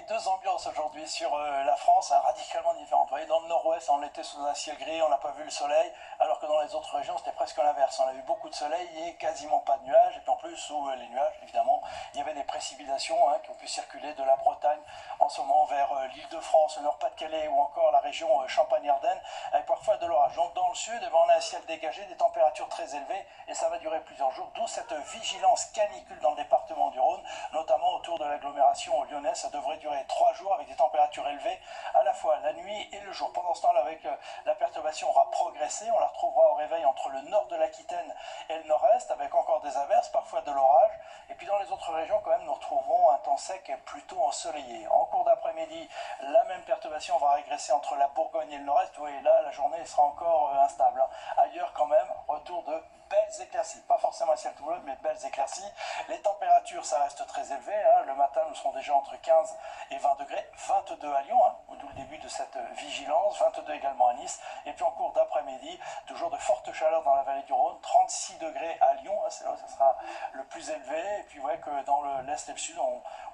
deux ambiances aujourd'hui sur la France, radicalement différentes. Vous voyez, dans le nord-ouest, on était sous un ciel gris, on n'a pas vu le soleil, alors que dans les autres régions, c'était presque l'inverse. On a vu beaucoup de soleil et quasiment pas de nuages. Et puis en plus, sous les nuages, évidemment, il y avait des précipitations qui ont pu circuler de la Bretagne en ce moment vers l'Île-de-France, le Nord-Pas-de-Calais ou encore la région Champagne-Ardenne, avec parfois de l'orage. Donc dans le sud, on a un ciel dégagé, des températures très élevées, et ça va durer plusieurs jours, d'où cette vigilance canicule dans le département du Rhône, notamment autour de l'agglomération lyonnaise. Ça devrait durer 3 jours avec des températures élevées à la fois la nuit et le jour. Pendant ce temps-là, avec la perturbation aura progressé, on la retrouvera au réveil entre le nord de l'Aquitaine et le nord-est, avec encore des averses, parfois de l'orage. Et puis dans les autres régions, quand même, nous retrouverons un temps sec et plutôt ensoleillé. En cours d'après-midi, la même perturbation va régresser entre la Bourgogne et le nord-est. Oui, là, la journée sera encore instable. Ailleurs, quand même, retour de belles éclaircies, pas forcément un ciel tout bleu, mais belles éclaircies. Les températures, ça reste très élevé. Le matin, nous serons déjà entre 15 et 20 degrés, 22 à Lyon, d'où le début de cette vigilance, 22 également à Nice. Et puis en cours d'après-midi, toujours de fortes chaleurs dans la vallée du Rhône, 36 degrés à Lyon, c'est là où ça sera le plus élevé. Et puis vous voyez que dans l'est et le sud,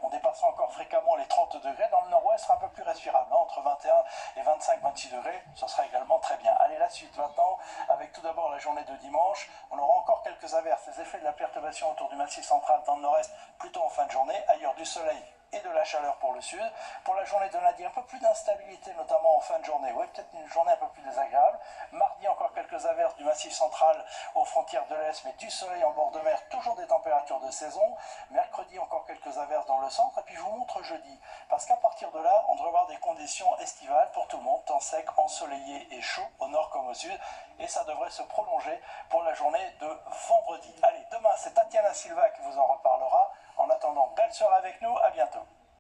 on dépassera encore fréquemment les 30 degrés. Dans le nord-ouest, ce sera un peu plus respirable, entre 21 et 25-26 degrés, ça sera également très bien. Allez, la suite maintenant, avec tout d'abord la journée de dimanche. On aura encore quelques averses, les effets de la perturbation autour du massif central dans le nord-est, plutôt en fin de journée. Ailleurs, du soleil et de la chaleur pour le sud. Pour la journée de lundi, un peu plus d'instabilité, notamment en fin de journée. Oui, peut-être une journée un peu plus désagréable. Mardi, encore quelques averses du massif central aux frontières de l'Est, mais du soleil en bord de mer, toujours des températures de saison. Mercredi, encore quelques averses dans le centre. Et puis, je vous montre jeudi, parce qu'à partir de là, on devrait avoir des conditions estivales pour tout le monde, temps sec, ensoleillé et chaud, au nord comme au sud. Et ça devrait se prolonger pour la journée de vendredi. Allez, demain, c'est Tatiana Silva qui vous en reparlera. En attendant, belle soirée avec nous, à bientôt.